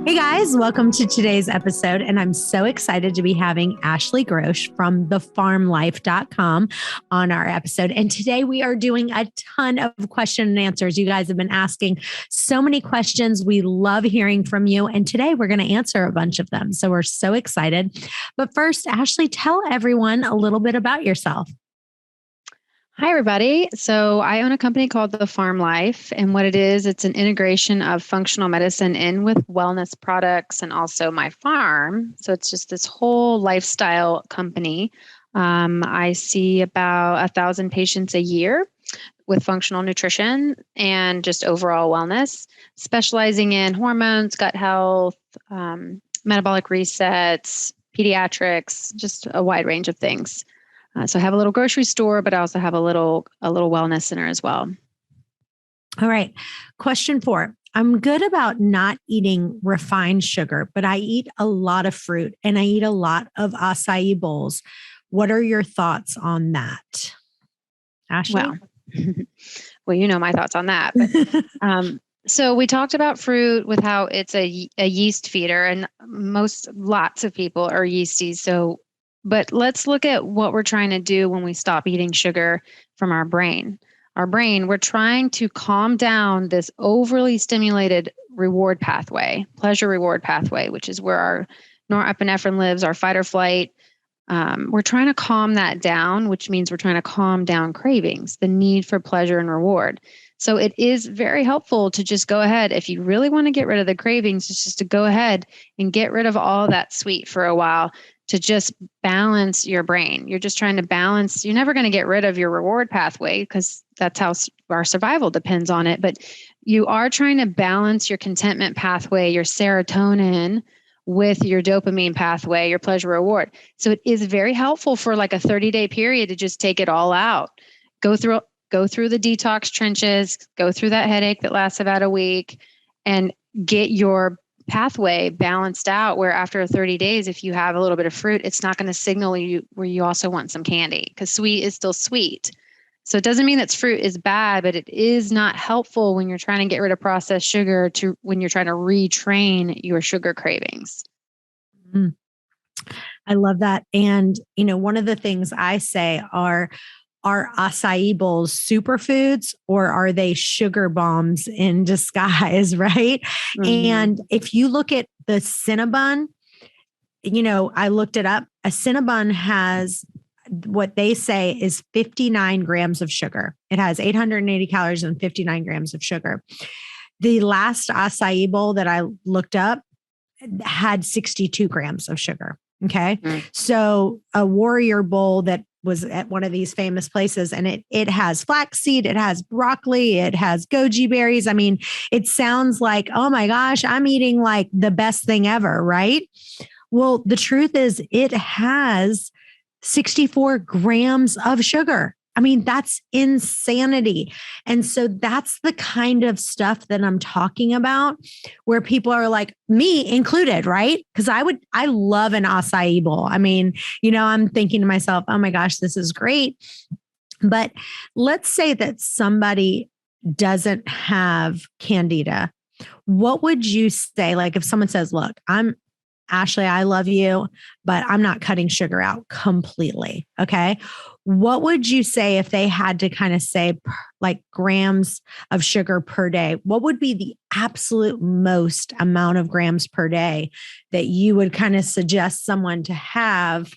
Hey guys, welcome to today's episode. And I'm so excited to be having Ashley Grosch from thefarmlife.com on our episode. And today we are doing a ton of question and answers. You guys have been asking so many questions. We love hearing from you. And today we're going to answer a bunch of them. So we're so excited. But first, Ashley, tell everyone a little bit about yourself. Hi, everybody. So I own a company called The Farm Life. And what it is, it's an integration of functional medicine in with wellness products and also my farm. So it's just this whole lifestyle company. I see about 1,000 patients a year with functional nutrition and just overall wellness, specializing in hormones, gut health, metabolic resets, pediatrics, just a wide range of things. So I have a little grocery store, but I also have a little wellness center as well. All right. Question 4. I'm good about not eating refined sugar, but I eat a lot of fruit and I eat a lot of acai bowls. What are your thoughts on that? Ashley? Well, you know my thoughts on that. But, so we talked about fruit with how it's a yeast feeder, and lots of people are yeasty. But let's look at what we're trying to do when we stop eating sugar from our brain. Our brain, we're trying to calm down this overly stimulated reward pathway, pleasure reward pathway, which is where our norepinephrine lives, our fight or flight. We're trying to calm that down, which means we're trying to calm down cravings, the need for pleasure and reward. So it is very helpful to just go ahead. If you really want to get rid of the cravings, it's just to go ahead and get rid of all that sweet for a while, to just balance your brain. You're just trying to balance. You're never going to get rid of your reward pathway because that's how our survival depends on it. But you are trying to balance your contentment pathway, your serotonin, with your dopamine pathway, your pleasure reward. So it is very helpful for like a 30-day period to just take it all out. Go through the detox trenches, go through that headache that lasts about a week, and get your pathway balanced out, where after 30 days, if you have a little bit of fruit, it's not going to signal you where you also want some candy, because sweet is still sweet. So it doesn't mean that fruit is bad, but it is not helpful when you're trying to get rid of processed sugar, when you're trying to retrain your sugar cravings. Mm. I love that. And, one of the things I say are acai bowls superfoods, or are they sugar bombs in disguise, right? Mm-hmm. And if you look at the Cinnabon, I looked it up. A Cinnabon has what they say is 59 grams of sugar. It has 880 calories and 59 grams of sugar. The last acai bowl that I looked up had 62 grams of sugar. Okay. Mm. So a Warrior bowl that was at one of these famous places, and it has flaxseed, it has broccoli, it has goji berries. I mean, it sounds like, oh my gosh, I'm eating like the best thing ever, right? Well, the truth is it has 64 grams of sugar. I mean, that's insanity. And so that's the kind of stuff that I'm talking about, where people are like, me included, right? Because I love an acai bowl. I mean, I'm thinking to myself, oh my gosh, this is great. But let's say that somebody doesn't have candida. What would you say? Like if someone says, look, Ashley, I love you, but I'm not cutting sugar out completely. Okay. What would you say if they had to kind of say like grams of sugar per day? What would be the absolute most amount of grams per day that you would kind of suggest someone to have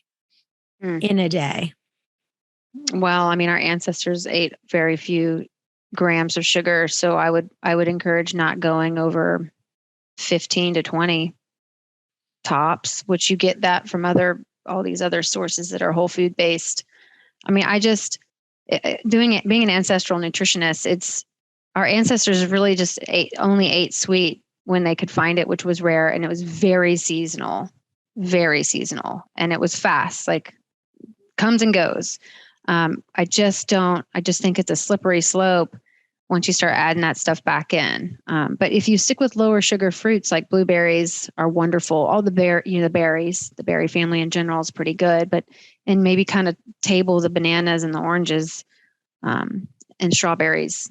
in a day? Well, I mean, our ancestors ate very few grams of sugar. So I would encourage not going over 15 to 20 tops, which you get that from all these other sources that are whole food based. I mean, being an ancestral nutritionist, our ancestors really just only ate sweet when they could find it, which was rare. And it was very seasonal. And it was fast, like comes and goes. I just think it's a slippery slope once you start adding that stuff back in. But if you stick with lower sugar fruits, like blueberries are wonderful. All the berries, the berry family in general is pretty good, and maybe kind of table the bananas and the oranges, and strawberries.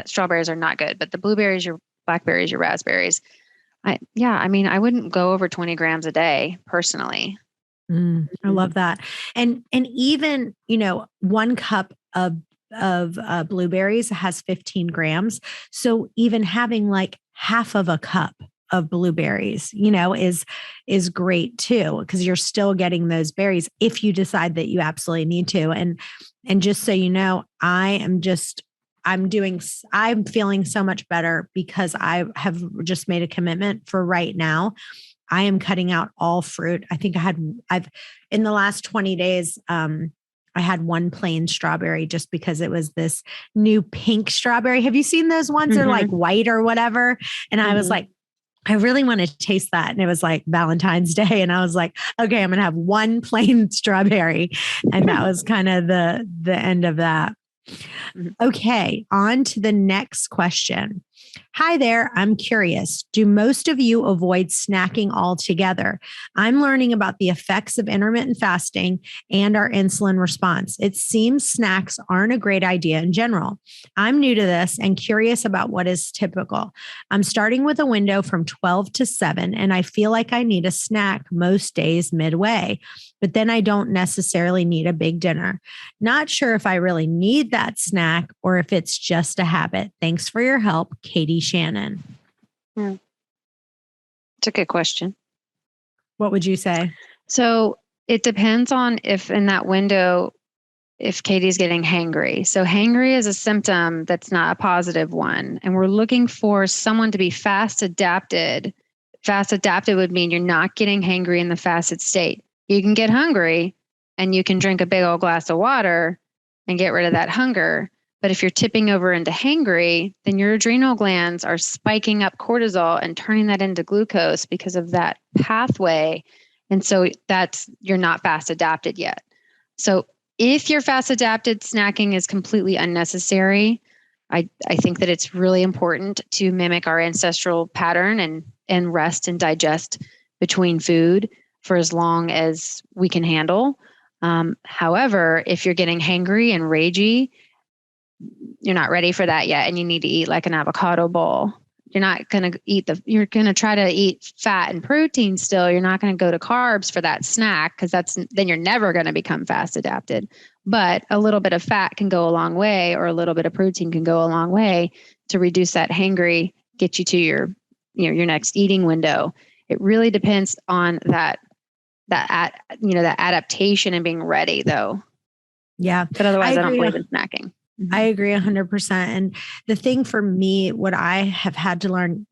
Strawberries are not good, but the blueberries, your blackberries, your raspberries I mean, I wouldn't go over 20 grams a day personally. I love that. And even, 1 cup of blueberries has 15 grams. So even having like half of a cup of blueberries, is great too, because you're still getting those berries if you decide that you absolutely need to. And just so you know, I'm feeling so much better because I have just made a commitment for right now. I am cutting out all fruit. I think I've in the last 20 days, I had one plain strawberry just because it was this new pink strawberry. Have you seen those ones? They're like white or whatever. And I was like, I really want to taste that. And it was like Valentine's Day. And I was like, okay, I'm going to have one plain strawberry. And that was kind of the end of that. Okay, on to the next question. Hi there, I'm curious. Do most of you avoid snacking altogether? I'm learning about the effects of intermittent fasting and our insulin response. It seems snacks aren't a great idea in general. I'm new to this and curious about what is typical. I'm starting with a window from 12 to 7, and I feel like I need a snack most days midway, but then I don't necessarily need a big dinner. Not sure if I really need that snack or if it's just a habit. Thanks for your help, Katie Shannon. It's a good question. What would you say? So it depends on if in that window, if Katie's getting hangry. So hangry is a symptom that's not a positive one. And we're looking for someone to be fast adapted. Fast adapted would mean you're not getting hangry in the fasted state. You can get hungry and you can drink a big old glass of water and get rid of that hunger. But if you're tipping over into hangry, then your adrenal glands are spiking up cortisol and turning that into glucose because of that pathway. And so you're not fast adapted yet. So if you're fast adapted, snacking is completely unnecessary. I think that it's really important to mimic our ancestral pattern and rest and digest between food for as long as we can handle. However, if you're getting hangry and ragey, you're not ready for that yet, and you need to eat like an avocado bowl. You're not going to you're going to try to eat fat and protein still. You're not going to go to carbs for that snack because then you're never going to become fast adapted. But a little bit of fat can go a long way, or a little bit of protein can go a long way to reduce that hangry, get you to your next eating window. It really depends on that adaptation and being ready though. Yeah. But otherwise I don't believe in snacking. I agree 100%. And the thing for me, what I have had to learn,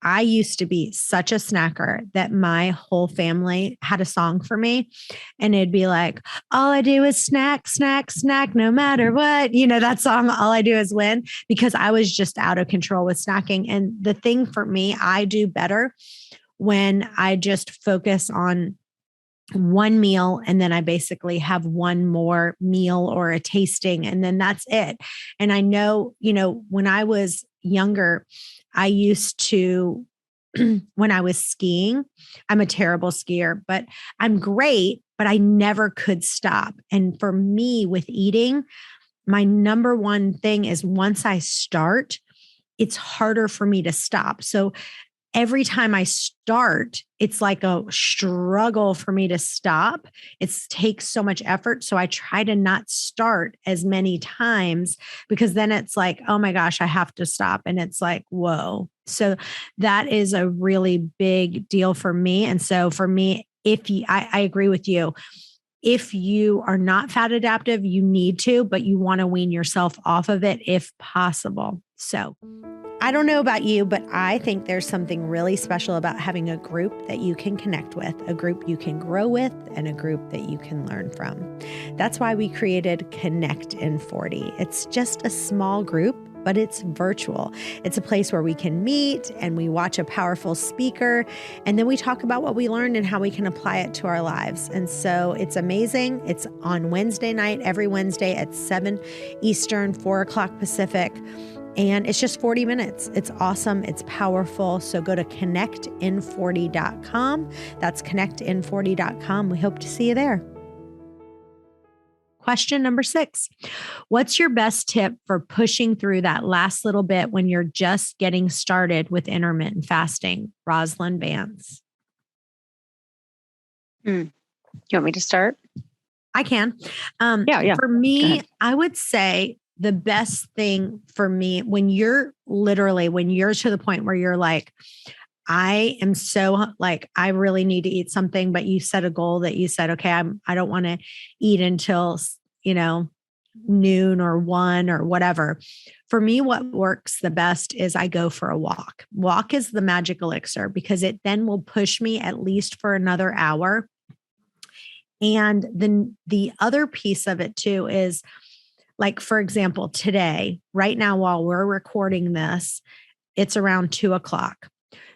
I used to be such a snacker that my whole family had a song for me, and it'd be like, all I do is snack, snack, snack, no matter what, that song, all I do is win, because I was just out of control with snacking. And the thing for me, I do better when I just focus on one meal, and then I basically have one more meal or a tasting, and then that's it. And I know, when I was younger, I used to, when I was skiing, I'm a terrible skier, but I'm great, but I never could stop. And for me with eating, my number one thing is once I start, it's harder for me to stop. So every time I start, it's like a struggle for me to stop. It takes so much effort. So I try to not start as many times, because then it's like, oh my gosh, I have to stop. And it's like, whoa. So that is a really big deal for me. And so for me, I agree with you. If you are not fat adaptive, you need to, but you want to wean yourself off of it if possible. So I don't know about you, but I think there's something really special about having a group that you can connect with, a group you can grow with, and a group that you can learn from. That's why we created ConnectIn40. It's just a small group, but it's virtual. It's a place where we can meet and we watch a powerful speaker, and then we talk about what we learned and how we can apply it to our lives. And so it's amazing. It's on Wednesday night, every Wednesday at 7 Eastern, 4 o'clock Pacific. And it's just 40 minutes. It's awesome. It's powerful. So go to ConnectIn40.com. That's ConnectIn40.com. We hope to see you there. question number 6. What's your best tip for pushing through that last little bit when you're just getting started with intermittent fasting? Rosalind Vance. You want me to start? I can. Yeah. For me, I would say the best thing for me when you're to the point where you're like, I am so like, I really need to eat something, but you set a goal that you said, okay, I don't want to eat until, noon or 1 or whatever. For me, what works the best is I go for a walk. Walk is the magic elixir because it then will push me at least for another hour. And then the other piece of it too is, like, for example, today, right now, while we're recording this, it's around 2:00.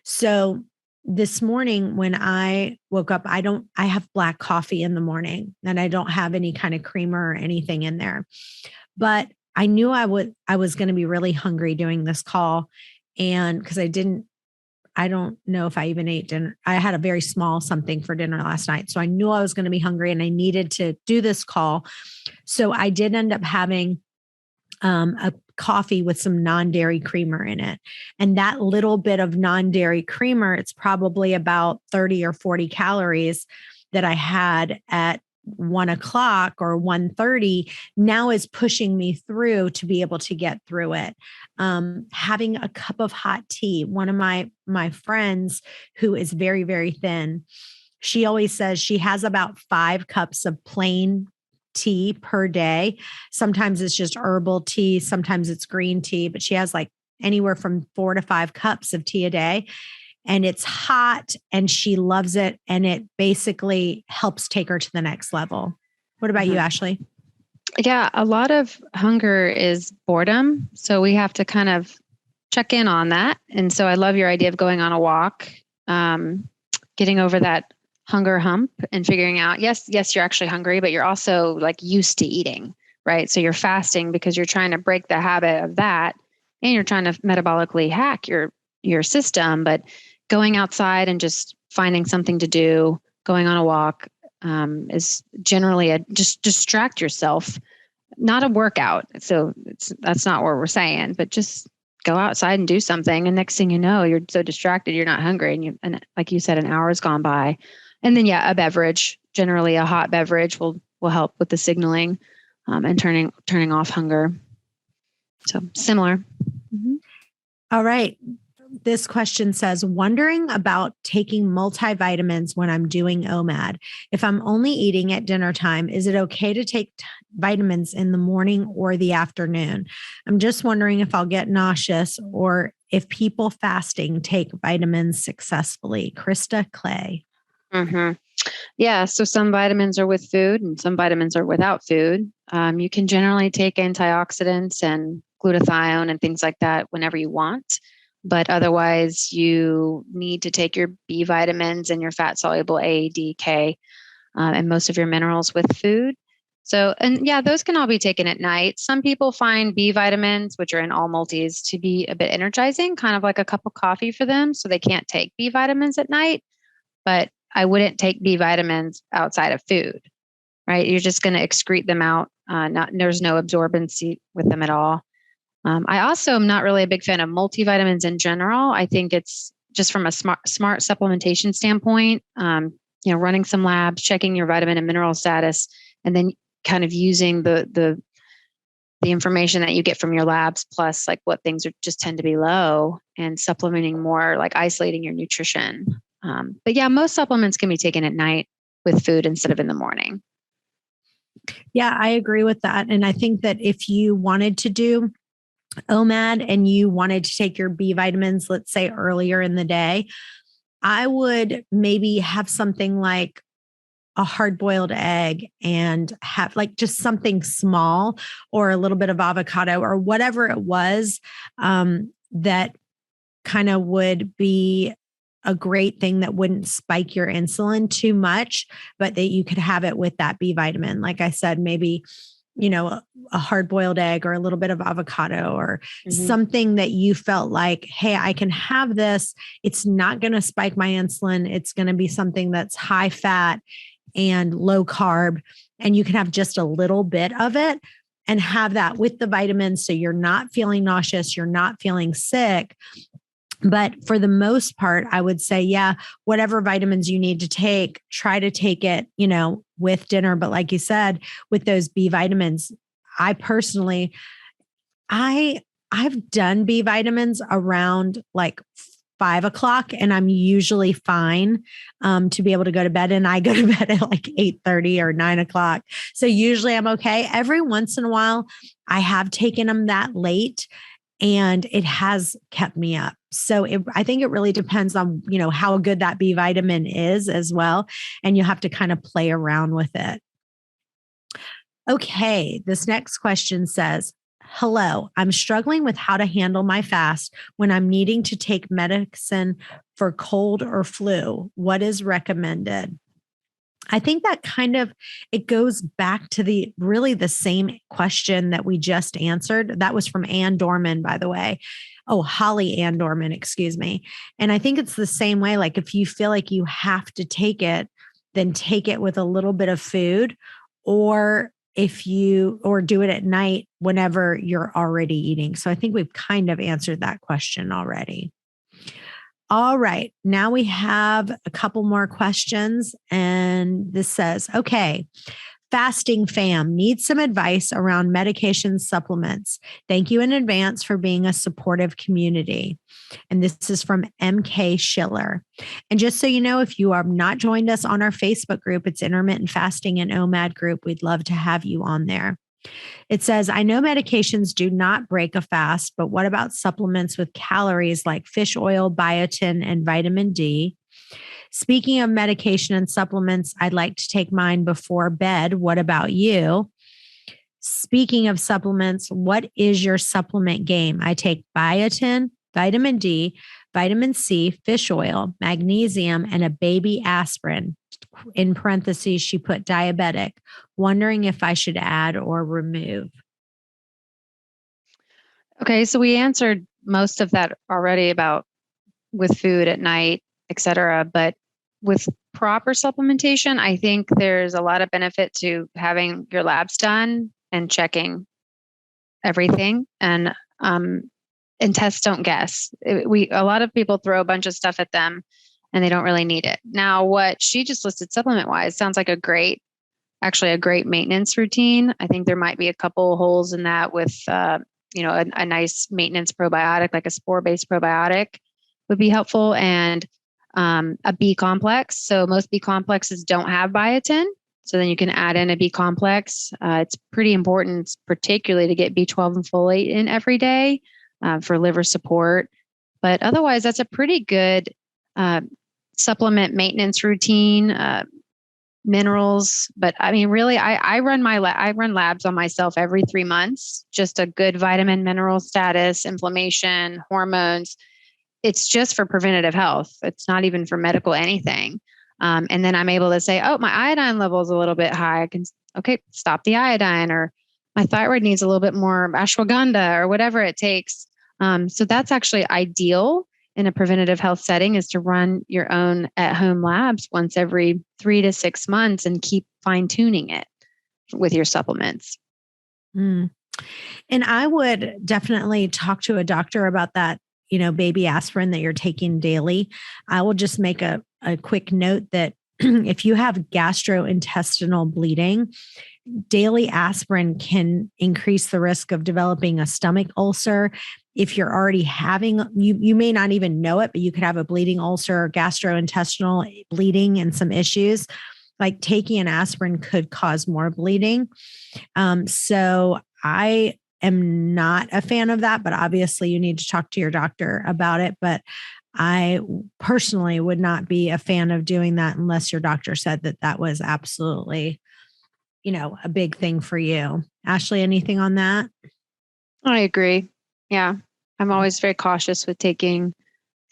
So this morning when I woke up, I have black coffee in the morning and I don't have any kind of creamer or anything in there, but I knew I was going to be really hungry doing this call. And because I don't know if I even ate dinner. I had a very small something for dinner last night. So I knew I was going to be hungry and I needed to do this call. So I did end up having a coffee with some non-dairy creamer in it. And that little bit of non-dairy creamer, it's probably about 30 or 40 calories that I had at 1:00 or 1:30 now is pushing me through to be able to get through it. Having a cup of hot tea. One of my friends who is very, very thin, she always says she has about 5 cups of plain tea per day. Sometimes it's just herbal tea. Sometimes it's green tea, but she has like anywhere from 4 to 5 cups of tea a day. And it's hot and she loves it. And it basically helps take her to the next level. What about you, Ashley? Yeah, a lot of hunger is boredom. So we have to kind of check in on that. And so I love your idea of going on a walk, getting over that hunger hump and figuring out, yes, you're actually hungry, but you're also like used to eating, right? So you're fasting because you're trying to break the habit of that and you're trying to metabolically hack your system. But going outside and just finding something to do, going on a walk is generally just distract yourself, not a workout. So that's not what we're saying, but just go outside and do something. And next thing you know, you're so distracted, you're not hungry. And like you said, an hour has gone by. And then, a beverage, generally a hot beverage will help with the signaling and turning off hunger. So similar. Mm-hmm. All right. This question says, wondering about taking multivitamins when I'm doing OMAD. If I'm only eating at dinner time, is it okay to take vitamins in the morning or the afternoon? I'm just wondering if I'll get nauseous or if people fasting take vitamins successfully. Krista Clay. Mm-hmm. Yeah. So some vitamins are with food and some vitamins are without food. You can generally take antioxidants and glutathione and things like that whenever you want. But otherwise, you need to take your B vitamins and your fat soluble A, D, K, and most of your minerals with food. So, and those can all be taken at night. Some people find B vitamins, which are in all multis, to be a bit energizing, kind of like a cup of coffee for them. So they can't take B vitamins at night. But I wouldn't take B vitamins outside of food, right? You're just going to excrete them out. There's no absorbency with them at all. I also am not really a big fan of multivitamins in general. I think it's just from a smart supplementation standpoint, running some labs, checking your vitamin and mineral status, and then kind of using the information that you get from your labs, plus like what things just tend to be low, and supplementing more, like isolating your nutrition. But most supplements can be taken at night with food instead of in the morning. Yeah, I agree with that. And I think that if you wanted to do OMAD and you wanted to take your B vitamins, let's say earlier in the day, I would maybe have something like a hard-boiled egg and have like just something small or a little bit of avocado or whatever it was that kind of would be a great thing that wouldn't spike your insulin too much, but that you could have it with that B vitamin. Like I said, maybe, a hard-boiled egg or a little bit of avocado or something that you felt like, hey, I can have this. It's not going to spike my insulin. It's going to be something that's high fat. and low carb, and you can have just a little bit of it and have that with the vitamins. So you're not feeling nauseous, you're not feeling sick. But for the most part, I would say, yeah, whatever vitamins you need to take, try to take it, with dinner. But like you said, with those B vitamins, I personally, I've done B vitamins around like 5 o'clock, and I'm usually fine to be able to go to bed. And I go to bed at like 8:30 or 9 o'clock. So usually I'm okay. Every once in a while, I have taken them that late, and it has kept me up. So I think it really depends on, how good that B vitamin is as well. And you have to kind of play around with it. Okay. This next question says, hello, I'm struggling with how to handle my fast when I'm needing to take medicine for cold or flu. What is recommended? I think that it goes back to the same question that we just answered. That was from Ann Dorman, by the way. Oh, Holly Ann Dorman, excuse me. And I think it's the same way. Like if you feel like you have to take it, then take it with a little bit of food, or do it at night whenever you're already eating. So I think we've kind of answered that question already. All right. Now we have a couple more questions. And this says, okay, fasting fam needs some advice around medication supplements. Thank you in advance for being a supportive community. And this is from MK Schiller. And just so you know, if you have not joined us on our Facebook group, it's Intermittent Fasting and OMAD group. We'd love to have you on there. It says, I know medications do not break a fast, but what about supplements with calories like fish oil, biotin, and vitamin D? Speaking of medication and supplements, I'd like to take mine before bed. What about you? Speaking of supplements, what is your supplement game? I take biotin, vitamin D, vitamin C, fish oil, magnesium, and a baby aspirin. In parentheses, she put diabetic, wondering if I should add or remove. Okay, so we answered most of that already about with food at night, et cetera. But with proper supplementation, I think there's a lot of benefit to having your labs done and checking everything. And test, don't guess. A lot of people throw a bunch of stuff at them and they don't really need it. Now, what she just listed supplement wise sounds like a great maintenance routine. I think there might be a couple holes in that with, a nice maintenance probiotic, like a spore-based probiotic would be helpful, and a B complex. So most B complexes don't have biotin. So then you can add in a B complex. It's pretty important, particularly to get B12 and folate in every day for liver support. But otherwise, that's a pretty good supplement maintenance routine. Minerals, but I mean, really, I run labs on myself every 3 months. Just a good vitamin, mineral status, inflammation, hormones. It's just for preventative health. It's not even for medical anything. And then I'm able to say, oh, my iodine level is a little bit high. I can, stop the iodine, or my thyroid needs a little bit more ashwagandha, or whatever it takes. So that's actually ideal in a preventative health setting, is to run your own at-home labs once every 3 to 6 months and keep fine-tuning it with your supplements. And I would definitely talk to a doctor about that, baby aspirin that you're taking daily. I will just make a quick note that if you have gastrointestinal bleeding, daily aspirin can increase the risk of developing a stomach ulcer. If you're already having, you may not even know it, but you could have a bleeding ulcer or gastrointestinal bleeding and some issues. Like taking an aspirin could cause more bleeding. So I am not a fan of that, but obviously you need to talk to your doctor about it. But I personally would not be a fan of doing that unless your doctor said that was absolutely, a big thing for you. Ashley, anything on that? I agree. Yeah. I'm always very cautious with taking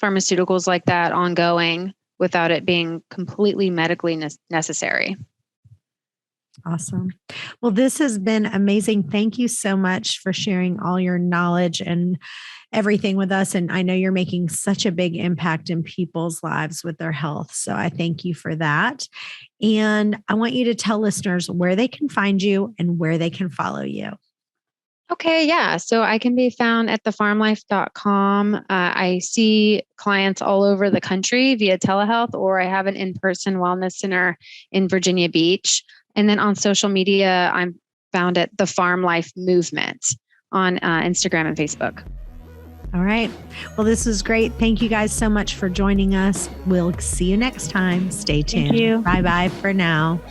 pharmaceuticals like that ongoing without it being completely medically necessary. Awesome. Well, this has been amazing. Thank you so much for sharing all your knowledge and everything with us. And I know you're making such a big impact in people's lives with their health. So I thank you for that. And I want you to tell listeners where they can find you and where they can follow you. Okay, yeah. So I can be found at thefarmlife.com. I see clients all over the country via telehealth, or I have an in-person wellness center in Virginia Beach. And then on social media, I'm found at the Farm Life Movement on Instagram and Facebook. All right. Well, this was great. Thank you guys so much for joining us. We'll see you next time. Stay tuned. Thank you. Bye-bye for now.